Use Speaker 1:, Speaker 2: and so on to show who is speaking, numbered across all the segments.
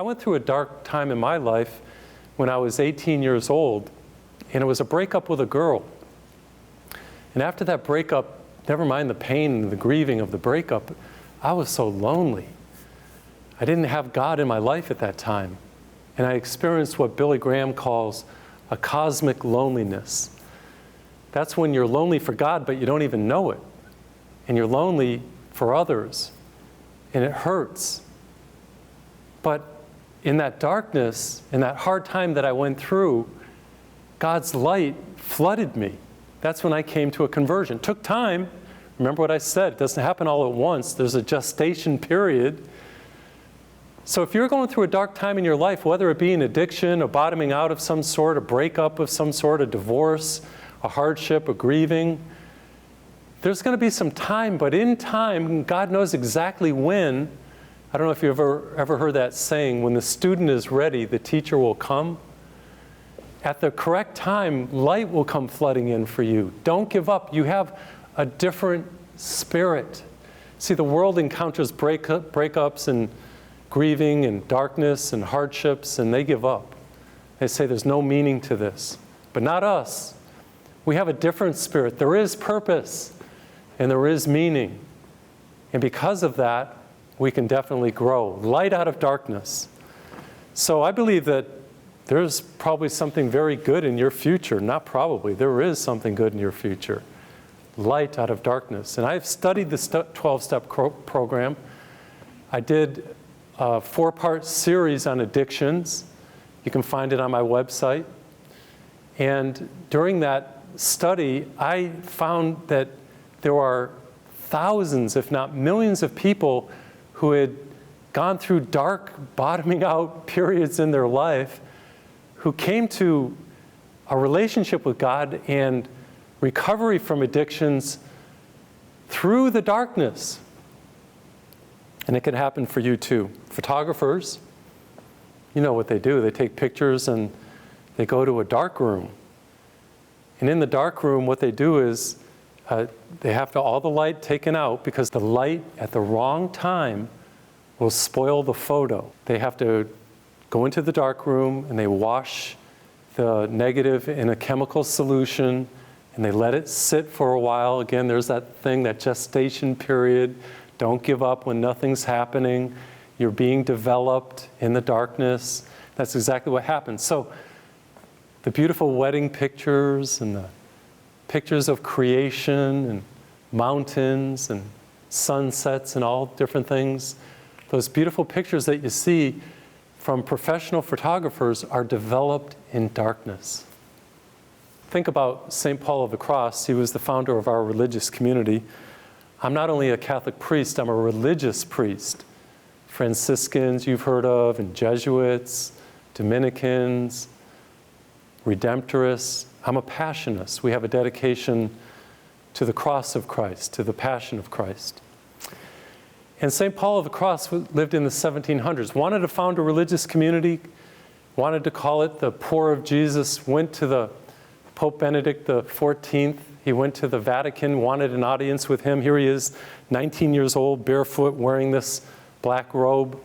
Speaker 1: I went through a dark time in my life when I was 18 years old, and it was a breakup with a girl. And after that breakup, never mind the pain and the grieving of the breakup, I was so lonely. I didn't have God in my life at that time. And I experienced what Billy Graham calls a cosmic loneliness. That's when you're lonely for God, but you don't even know it. And you're lonely for others. And it hurts. But in that darkness, in that hard time that I went through, God's light flooded me. That's when I came to a conversion. It took time. Remember what I said, it doesn't happen all at once. There's a gestation period. So if you're going through a dark time in your life, whether it be an addiction, a bottoming out of some sort, a breakup of some sort, a divorce, a hardship, a grieving, there's going to be some time, but in time, God knows exactly when. I don't know if you've ever heard that saying, when the student is ready, the teacher will come. At the correct time, light will come flooding in for you. Don't give up. You have a different spirit. See, the world encounters breakups and grieving and darkness and hardships, and they give up. They say there's no meaning to this. But not us. We have a different spirit. There is purpose, and there is meaning. And because of that, we can definitely grow. Light out of darkness. So I believe that there's probably something very good in your future. Not probably. There is something good in your future. Light out of darkness. And I've studied the 12-step program. I did a 4-part series on addictions. You can find it on my website. And during that study, I found that there are thousands, if not millions of people who had gone through dark, bottoming out periods in their life, who came to a relationship with God and recovery from addictions through the darkness. And it can happen for you too. Photographers, you know what they do. They take pictures and they go to a dark room. And in the dark room, what they do is they have all the light taken out, because the light at the wrong time will spoil the photo. They have to go into the dark room and they wash the negative in a chemical solution and they let it sit for a while. Again, there's that thing, that gestation period. Don't give up when nothing's happening. You're being developed in the darkness. That's exactly what happens. So the beautiful wedding pictures and the pictures of creation and mountains and sunsets and all different things, those beautiful pictures that you see from professional photographers are developed in darkness. Think about St. Paul of the Cross. He was the founder of our religious community. I'm not only a Catholic priest, I'm a religious priest. Franciscans you've heard of, and Jesuits, Dominicans, Redemptorists. I'm a Passionist. We have a dedication to the cross of Christ, to the passion of Christ. And St. Paul of the Cross lived in the 1700s, wanted to found a religious community, wanted to call it the Poor of Jesus, went to the Pope Benedict XIV. He went to the Vatican, wanted an audience with him. Here he is, 19 years old, barefoot, wearing this black robe.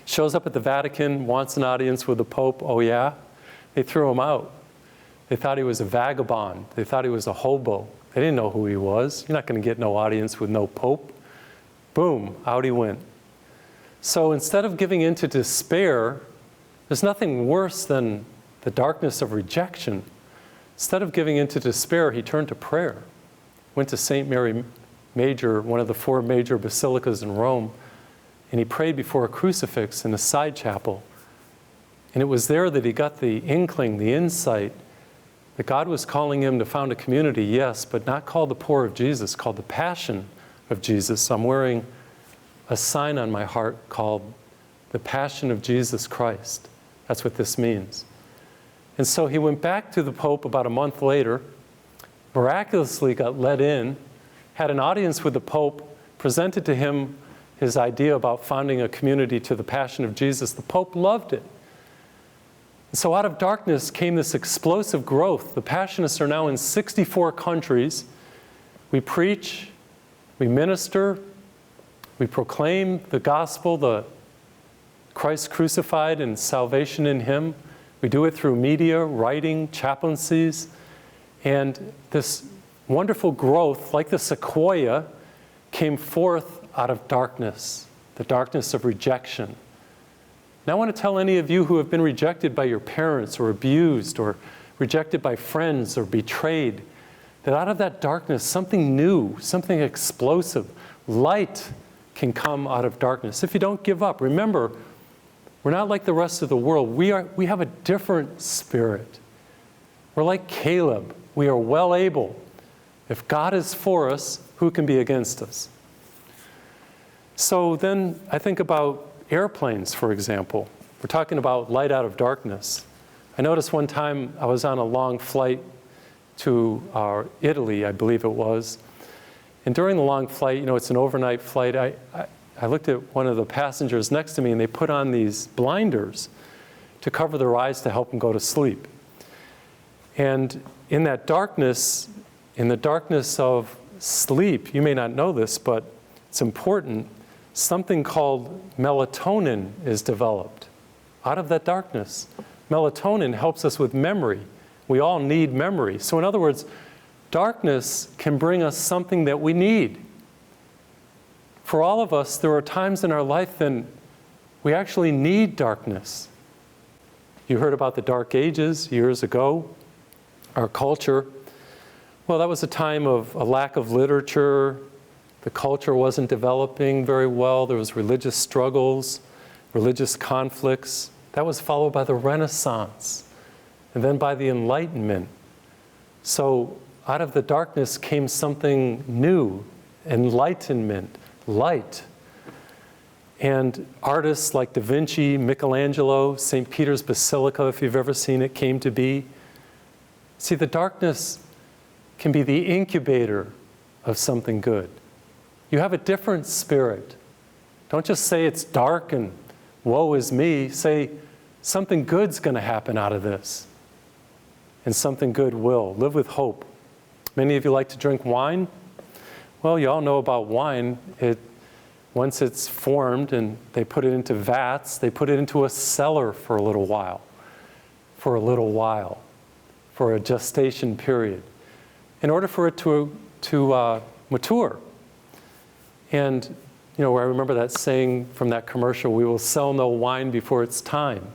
Speaker 1: Shows up at the Vatican, wants an audience with the Pope. Oh yeah? They threw him out. They thought he was a vagabond. They thought he was a hobo. They didn't know who he was. You're not going to get no audience with no Pope. Boom, out he went. So instead of giving in to despair, there's nothing worse than the darkness of rejection. Instead of giving in to despair, he turned to prayer. Went to St. Mary Major, one of the 4 major basilicas in Rome, and he prayed before a crucifix in a side chapel. And it was there that he got the inkling, the insight, that God was calling him to found a community, yes, but not called the Poor of Jesus, called the Passion of Jesus. I'm wearing a sign on my heart called the Passion of Jesus Christ. That's what this means. And so he went back to the Pope about a month later, miraculously got let in, had an audience with the Pope, presented to him his idea about founding a community to the Passion of Jesus. The Pope loved it. And so out of darkness came this explosive growth. The Passionists are now in 64 countries. We preach, we minister, we proclaim the gospel, the Christ crucified and salvation in Him. We do it through media, writing, chaplaincies. And this wonderful growth, like the sequoia, came forth out of darkness, the darkness of rejection. Now I want to tell any of you who have been rejected by your parents or abused or rejected by friends or betrayed, that out of that darkness, something new, something explosive, light can come out of darkness. If you don't give up, remember, we're not like the rest of the world. We have a different spirit. We're like Caleb. We are well able. If God is for us, who can be against us? So then I think about airplanes, for example. We're talking about light out of darkness. I noticed one time I was on a long flight to Italy, I believe it was. And during the long flight, it's an overnight flight, I looked at one of the passengers next to me, and they put on these blinders to cover their eyes to help them go to sleep. And in that darkness, in the darkness of sleep, you may not know this, but it's important, something called melatonin is developed out of that darkness. Melatonin helps us with memory. We all need memory. So in other words, darkness can bring us something that we need. For all of us, there are times in our life when we actually need darkness. You heard about the Dark Ages years ago, our culture. Well, that was a time of a lack of literature. The culture wasn't developing very well. There was religious struggles, religious conflicts. That was followed by the Renaissance, and then by the Enlightenment. So out of the darkness came something new, enlightenment, light. And artists like Da Vinci, Michelangelo, St. Peter's Basilica, if you've ever seen it, came to be. See, the darkness can be the incubator of something good. You have a different spirit. Don't just say it's dark and woe is me. Say something good's going to happen out of this. And something good will. Live with hope. Many of you like to drink wine. Well, you all know about wine. Once it's formed and they put it into vats, they put it into a cellar for a little while. For a gestation period. In order for it to mature. And, I remember that saying from that commercial, we will sell no wine before it's time.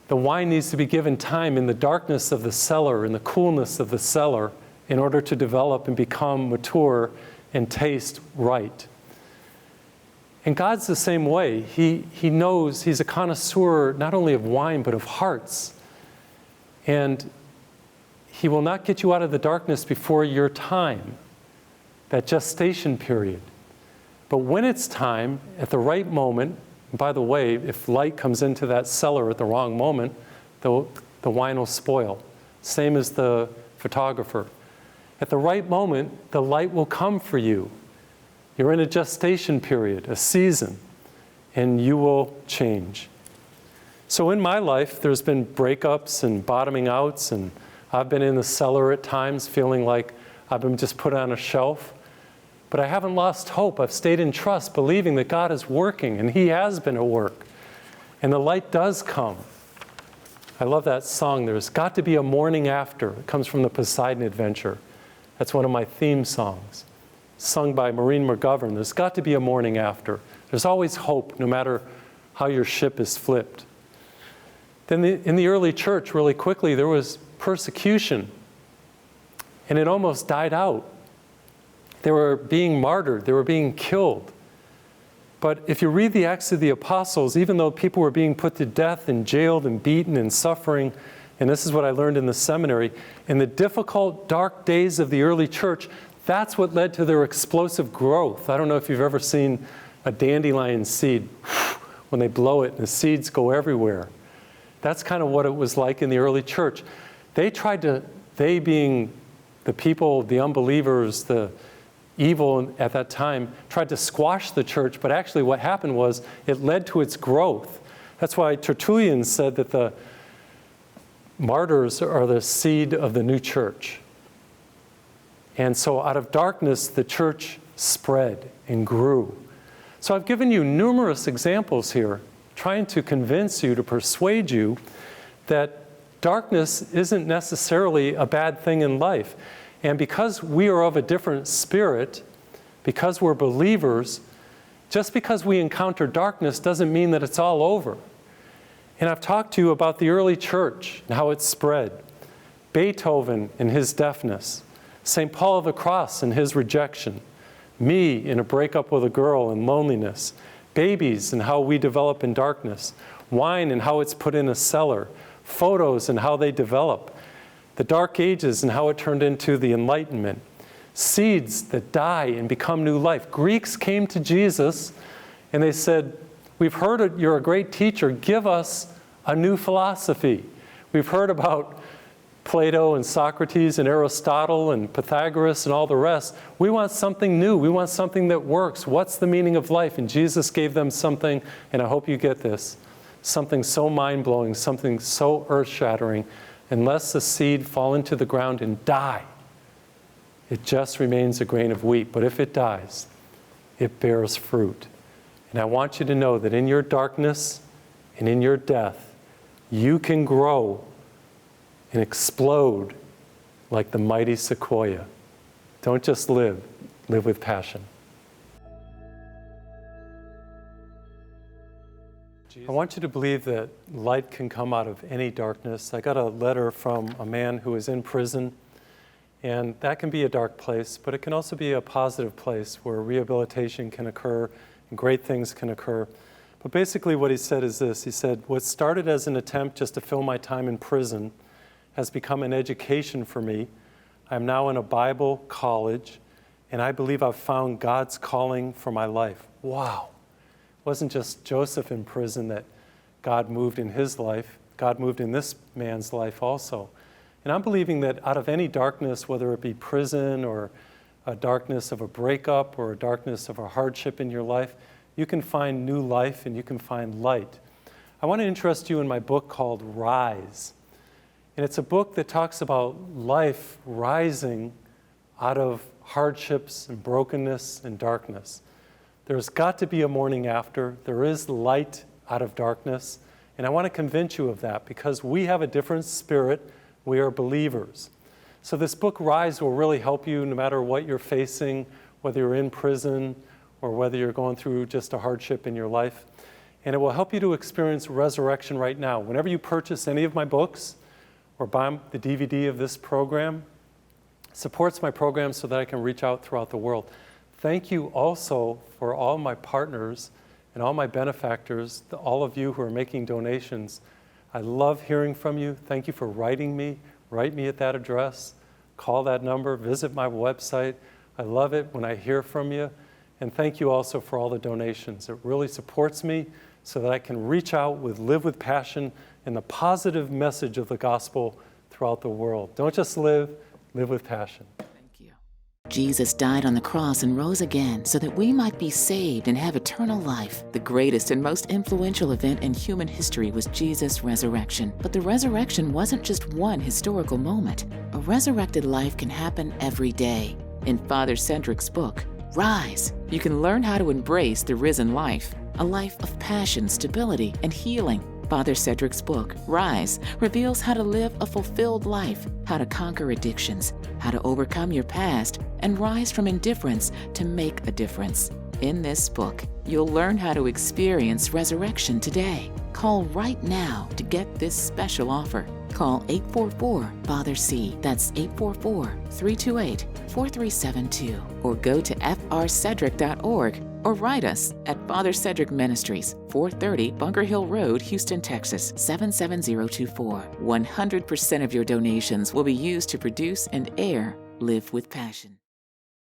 Speaker 1: The wine needs to be given time in the darkness of the cellar, in the coolness of the cellar, in order to develop and become mature and taste right. And God's the same way. He knows, He's a connoisseur not only of wine, but of hearts. And He will not get you out of the darkness before your time, that gestation period. But when it's time, at the right moment, and by the way, if light comes into that cellar at the wrong moment, the wine will spoil. Same as the photographer. At the right moment, the light will come for you. You're in a gestation period, a season, and you will change. So in my life, there's been breakups and bottoming outs, and I've been in the cellar at times feeling like I've been just put on a shelf. But I haven't lost hope. I've stayed in trust, believing that God is working, and He has been at work. And the light does come. I love that song, There's Got to Be a Morning After. It comes from the Poseidon Adventure. That's one of my theme songs, sung by Maureen McGovern. There's got to be a morning after. There's always hope, no matter how your ship is flipped. Then in the early church, really quickly, there was persecution. And it almost died out. They were being martyred. They were being killed. But if you read the Acts of the Apostles, even though people were being put to death and jailed and beaten and suffering, and this is what I learned in the seminary, in the difficult, dark days of the early church, that's what led to their explosive growth. I don't know if you've ever seen a dandelion seed. When they blow it, and the seeds go everywhere. That's kind of what it was like in the early church. They being the people, the unbelievers, the evil at that time, tried to squash the church, but actually what happened was it led to its growth. That's why Tertullian said that the martyrs are the seed of the new church. And so out of darkness, the church spread and grew. So I've given you numerous examples here, trying to convince you, to persuade you that darkness isn't necessarily a bad thing in life. And because we are of a different spirit, because we're believers, just because we encounter darkness doesn't mean that it's all over. And I've talked to you about the early church and how it spread. Beethoven and his deafness, St. Paul of the Cross and his rejection, me in a breakup with a girl and loneliness, babies and how we develop in darkness, wine and how it's put in a cellar, photos and how they develop, the Dark Ages and how it turned into the Enlightenment, seeds that die and become new life. Greeks came to Jesus and they said, we've heard you're a great teacher, give us a new philosophy. We've heard about Plato and Socrates and Aristotle and Pythagoras and all the rest. We want something new. We want something that works. What's the meaning of life? And Jesus gave them something, and I hope you get this, something so mind-blowing, something so earth-shattering. Unless the seed fall into the ground and die, it just remains a grain of wheat. But if it dies, it bears fruit. And I want you to know that in your darkness and in your death, you can grow and explode like the mighty sequoia. Don't just live, live with passion. I want you to believe that light can come out of any darkness. I got a letter from a man who is in prison, and that can be a dark place, but it can also be a positive place where rehabilitation can occur and great things can occur. But basically what he said is this. He said, what started as an attempt just to fill my time in prison has become an education for me. I'm now in a Bible college, and I believe I've found God's calling for my life. Wow. It wasn't just Joseph in prison that God moved in his life. God moved in this man's life also. And I'm believing that out of any darkness, whether it be prison or a darkness of a breakup or a darkness of a hardship in your life, you can find new life and you can find light. I want to interest you in my book called Rise. And it's a book that talks about life rising out of hardships and brokenness and darkness. There's got to be a morning after. There is light out of darkness. And I want to convince you of that because we have a different spirit. We are believers. So this book, Rise, will really help you no matter what you're facing, whether you're in prison or whether you're going through just a hardship in your life. And it will help you to experience resurrection right now. Whenever you purchase any of my books or buy the DVD of this program, it supports my program so that I can reach out throughout the world. Thank you also for all my partners and all my benefactors, all of you who are making donations. I love hearing from you. Thank you for writing me. Write me at that address. Call that number. Visit my website. I love it when I hear from you. And thank you also for all the donations. It really supports me so that I can reach out with Live with Passion and the positive message of the gospel throughout the world. Don't just live, live with passion.
Speaker 2: Jesus died on the cross and rose again so that we might be saved and have eternal life. The greatest and most influential event in human history was Jesus' resurrection. But the resurrection wasn't just one historical moment. A resurrected life can happen every day. In Father Cedric's book, Rise, you can learn how to embrace the risen life, a life of passion, stability, and healing. Father Cedric's book, Rise, reveals how to live a fulfilled life, how to conquer addictions, how to overcome your past, and rise from indifference to make a difference. In this book, you'll learn how to experience resurrection today. Call right now to get this special offer. Call 844-FATHER-C, that's 844-328-4372, or go to frcedric.org, or write us at Father Cedric Ministries, 430 Bunker Hill Road, Houston, Texas, 77024. 100% of your donations will be used to produce and air Live with Passion.